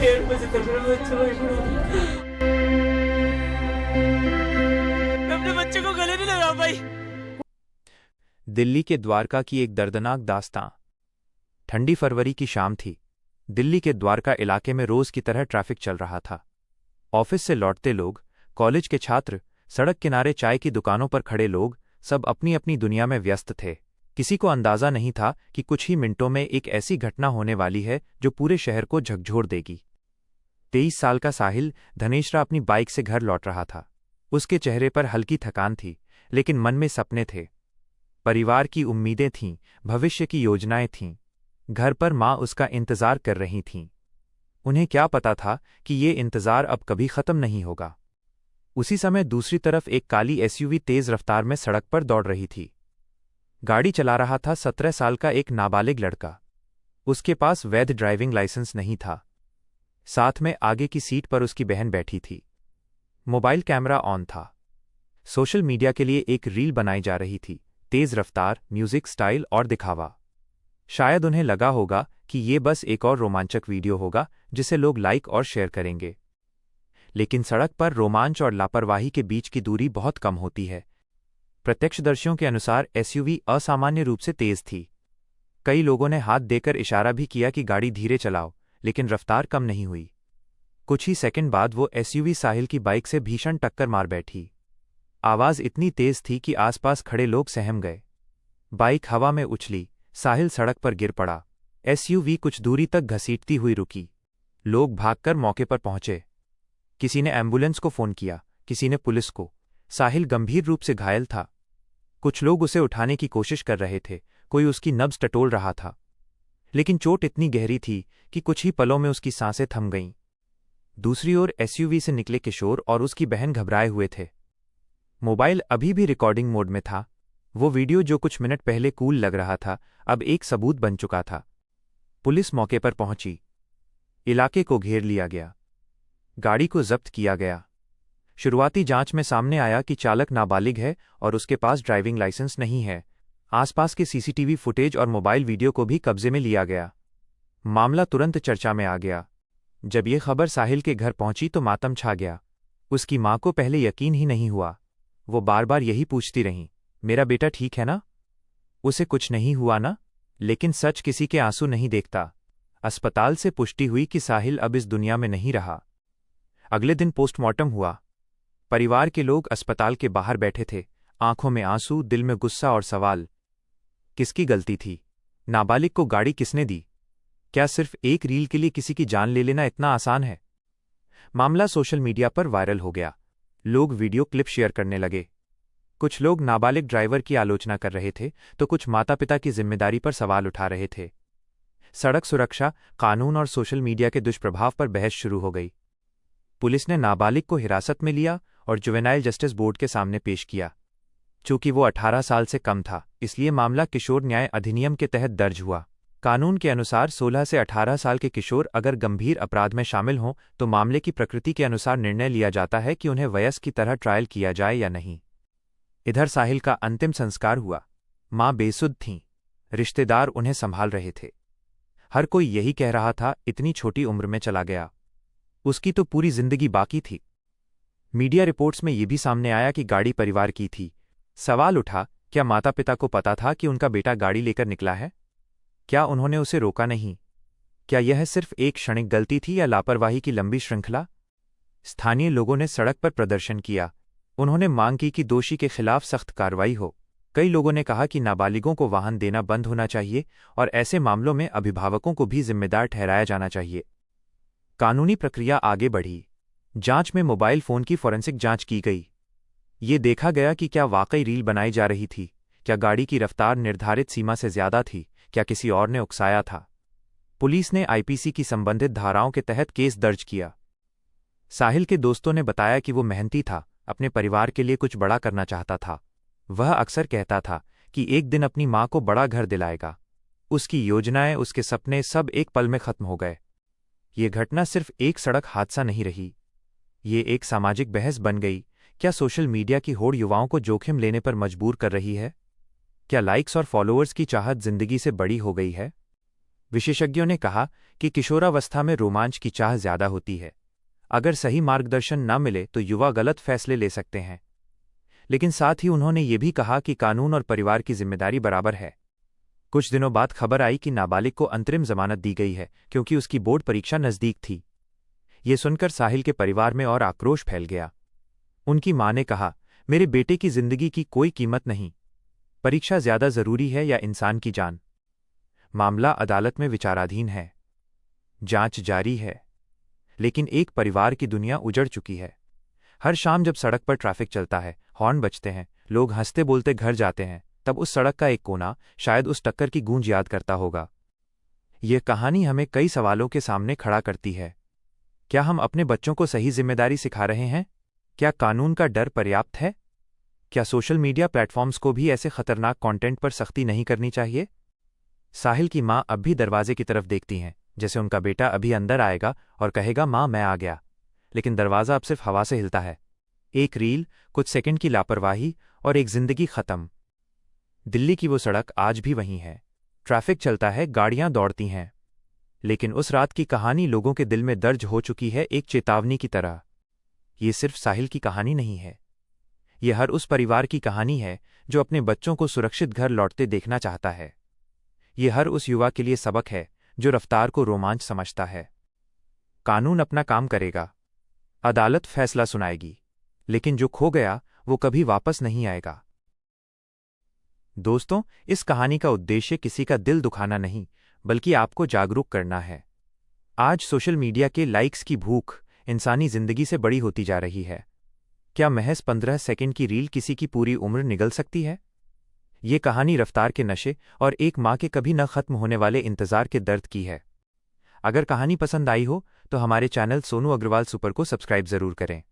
7 बजे तक मेरा बच्चा वहीं पड़ा था। मैं अपने बच्चे को गले नहीं लगा पाई। दिल्ली के द्वारका की एक दर्दनाक दास्तां। ठंडी फरवरी की शाम थी। दिल्ली के द्वारका इलाके में रोज की तरह ट्रैफिक चल रहा था। ऑफिस से लौटते लोग, कॉलेज के छात्र, सड़क किनारे चाय की दुकानों पर खड़े लोग, सब अपनी अपनी दुनिया में व्यस्त थे। किसी को अंदाजा नहीं था कि कुछ ही मिनटों में एक ऐसी घटना होने वाली है जो पूरे शहर को झकझोर देगी। 23 साल का साहिल धनेश्रा अपनी बाइक से घर लौट रहा था। उसके चेहरे पर हल्की थकान थी, लेकिन मन में सपने थे। परिवार की उम्मीदें थीं, भविष्य की योजनाएं थीं। घर पर माँ उसका इंतजार कर रही थीं। उन्हें क्या पता था कि ये इंतजार अब कभी खत्म नहीं होगा। उसी समय दूसरी तरफ एक काली एसयूवी तेज रफ्तार में सड़क पर दौड़ रही थी। गाड़ी चला रहा था 17 साल का एक नाबालिग लड़का। उसके पास वैध ड्राइविंग लाइसेंस नहीं था। साथ में आगे की सीट पर उसकी बहन बैठी थी। मोबाइल कैमरा ऑन था। सोशल मीडिया के लिए एक रील बनाई जा रही थी। तेज रफ्तार, म्यूजिक, स्टाइल और दिखावा। शायद उन्हें लगा होगा कि ये बस एक और रोमांचक वीडियो होगा जिसे लोग लाइक और शेयर करेंगे। लेकिन सड़क पर रोमांच और लापरवाही के बीच की दूरी बहुत कम होती है। प्रत्यक्षदर्शियों के अनुसार एसयूवी असामान्य रूप से तेज थी। कई लोगों ने हाथ देकर इशारा भी किया कि गाड़ी धीरे चलाओ, लेकिन रफ्तार कम नहीं हुई। कुछ ही सेकंड बाद वो एसयूवी साहिल की बाइक से भीषण टक्कर मार बैठी। आवाज इतनी तेज थी कि आसपास खड़े लोग सहम गए। बाइक हवा में उछली, साहिल सड़क पर गिर पड़ा। एसयूवी कुछ दूरी तक घसीटती हुई रुकी। लोग भागकर मौके पर पहुंचे। किसी ने एम्बुलेंस को फोन किया, किसी ने पुलिस को। साहिल गंभीर रूप से घायल था। कुछ लोग उसे उठाने की कोशिश कर रहे थे, कोई उसकी नब्ज टटोल रहा था। लेकिन चोट इतनी गहरी थी कि कुछ ही पलों में उसकी सांसें थम गईं। दूसरी ओर एसयूवी से निकले किशोर और उसकी बहन घबराए हुए थे। मोबाइल अभी भी रिकॉर्डिंग मोड में था। वो वीडियो जो कुछ मिनट पहले कूल लग रहा था, अब एक सबूत बन चुका था। पुलिस मौके पर पहुंची। इलाके को घेर लिया गया। गाड़ी को जब्त किया गया। शुरुआती जांच में सामने आया कि चालक नाबालिग है और उसके पास ड्राइविंग लाइसेंस नहीं है। आसपास के सीसीटीवी फुटेज और मोबाइल वीडियो को भी कब्जे में लिया गया। मामला तुरंत चर्चा में आ गया। जब ये खबर साहिल के घर पहुंची तो मातम छा गया। उसकी मां को पहले यकीन ही नहीं हुआ। वो बार बार यही पूछती रहीं, मेरा बेटा ठीक है ना? उसे कुछ नहीं हुआ ना? लेकिन सच किसी के आंसू नहीं देखता। अस्पताल से पुष्टि हुई कि साहिल अब इस दुनिया में नहीं रहा। अगले दिन पोस्टमार्टम हुआ। परिवार के लोग अस्पताल के बाहर बैठे थे, आंखों में आंसू, दिल में गुस्सा और सवाल। किसकी गलती थी? नाबालिग को गाड़ी किसने दी? क्या सिर्फ एक रील के लिए किसी की जान ले लेना इतना आसान है? मामला सोशल मीडिया पर वायरल हो गया। लोग वीडियो क्लिप शेयर करने लगे। कुछ लोग नाबालिग ड्राइवर की आलोचना कर रहे थे, तो कुछ माता पिता की जिम्मेदारी पर सवाल उठा रहे थे। सड़क सुरक्षा, कानून और सोशल मीडिया के दुष्प्रभाव पर बहस शुरू हो गई। पुलिस ने नाबालिग को हिरासत में लिया और जुवेनाइल जस्टिस बोर्ड के सामने पेश किया। चूंकि वो 18 साल से कम था, इसलिए मामला किशोर न्याय अधिनियम के तहत दर्ज हुआ। कानून के अनुसार 16 से 18 साल के किशोर अगर गंभीर अपराध में शामिल हों तो मामले की प्रकृति के अनुसार निर्णय लिया जाता है कि उन्हें वयस्क की तरह ट्रायल किया जाए या नहीं। इधर साहिल का अंतिम संस्कार हुआ। मां बेसुध थीं। रिश्तेदार उन्हें संभाल रहे थे। हर कोई यही कह रहा था, इतनी छोटी उम्र में चला गया। उसकी तो पूरी जिंदगी बाकी थी। मीडिया रिपोर्ट्स में यह भी सामने आया कि गाड़ी परिवार की थी। सवाल उठा, क्या माता पिता को पता था कि उनका बेटा गाड़ी लेकर निकला है? क्या उन्होंने उसे रोका नहीं? क्या यह सिर्फ एक क्षणिक गलती थी या लापरवाही की लंबी श्रृंखला? स्थानीय लोगों ने सड़क पर प्रदर्शन किया। उन्होंने मांग की कि दोषी के खिलाफ सख्त कार्रवाई हो। कई लोगों ने कहा कि नाबालिगों को वाहन देना बंद होना चाहिए और ऐसे मामलों में अभिभावकों को भी जिम्मेदार ठहराया जाना चाहिए। कानूनी प्रक्रिया आगे बढ़ी। जांच में मोबाइल फोन की फोरेंसिक जांच की गई। ये देखा गया कि क्या वाकई रील बनाई जा रही थी, क्या गाड़ी की रफ्तार निर्धारित सीमा से ज्यादा थी, क्या किसी और ने उकसाया था। पुलिस ने आईपीसी की संबंधित धाराओं के तहत केस दर्ज किया। साहिल के दोस्तों ने बताया कि वो मेहनती था, अपने परिवार के लिए कुछ बड़ा करना चाहता था। वह अक्सर कहता था कि एक दिन अपनी मां को बड़ा घर दिलाएगा। उसकी योजनाएं, उसके सपने सब एक पल में खत्म हो गए। ये घटना सिर्फ एक सड़क हादसा नहीं रही, ये एक सामाजिक बहस बन गई। क्या सोशल मीडिया की होड़ युवाओं को जोखिम लेने पर मजबूर कर रही है? क्या लाइक्स और फॉलोअर्स की चाहत जिंदगी से बड़ी हो गई है? विशेषज्ञों ने कहा कि किशोरावस्था में रोमांच की चाह ज्यादा होती है। अगर सही मार्गदर्शन न मिले तो युवा गलत फैसले ले सकते हैं। लेकिन साथ ही उन्होंने ये भी कहा कि कानून और परिवार की जिम्मेदारी बराबर है। कुछ दिनों बाद खबर आई कि नाबालिग को अंतरिम जमानत दी गई है क्योंकि उसकी बोर्ड परीक्षा नजदीक थी। ये सुनकर साहिल के परिवार में और आक्रोश फैल गया। उनकी मां ने कहा, मेरे बेटे की जिंदगी की कोई कीमत नहीं, परीक्षा ज्यादा जरूरी है या इंसान की जान। मामला अदालत में विचाराधीन है, जांच जारी है। लेकिन एक परिवार की दुनिया उजड़ चुकी है। हर शाम जब सड़क पर ट्रैफिक चलता है, हॉर्न बजते हैं, लोग हंसते बोलते घर जाते हैं, तब उस सड़क का एक कोना शायद उस टक्कर की गूंज याद करता होगा। यह कहानी हमें कई सवालों के सामने खड़ा करती है। क्या हम अपने बच्चों को सही जिम्मेदारी सिखा रहे हैं? क्या कानून का डर पर्याप्त है? क्या सोशल मीडिया प्लेटफॉर्म्स को भी ऐसे खतरनाक कंटेंट पर सख्ती नहीं करनी चाहिए? साहिल की मां अब भी दरवाजे की तरफ देखती हैं, जैसे उनका बेटा अभी अंदर आएगा और कहेगा, मां मैं आ गया। लेकिन दरवाजा अब सिर्फ हवा से हिलता है। एक रील, कुछ सेकंड की लापरवाही और एक जिंदगी खत्म। दिल्ली की वो सड़क आज भी वहीं है। ट्रैफिक चलता है, गाड़ियां दौड़ती हैं। लेकिन उस रात की कहानी लोगों के दिल में दर्ज हो चुकी है, एक चेतावनी की तरह। ये सिर्फ साहिल की कहानी नहीं है, ये हर उस परिवार की कहानी है जो अपने बच्चों को सुरक्षित घर लौटते देखना चाहता है। ये हर उस युवा के लिए सबक है जो रफ्तार को रोमांच समझता है। कानून अपना काम करेगा, अदालत फैसला सुनाएगी, लेकिन जो खो गया वो कभी वापस नहीं आएगा। दोस्तों, इस कहानी का उद्देश्य किसी का दिल दुखाना नहीं, बल्कि आपको जागरूक करना है। आज सोशल मीडिया के लाइक्स की भूख इंसानी जिंदगी से बड़ी होती जा रही है। क्या महज 15 सेकंड की रील किसी की पूरी उम्र निगल सकती है? ये कहानी रफ्तार के नशे और एक मां के कभी न खत्म होने वाले इंतजार के दर्द की है। अगर कहानी पसंद आई हो तो हमारे चैनल सोनू अग्रवाल सुपर को सब्सक्राइब जरूर करें।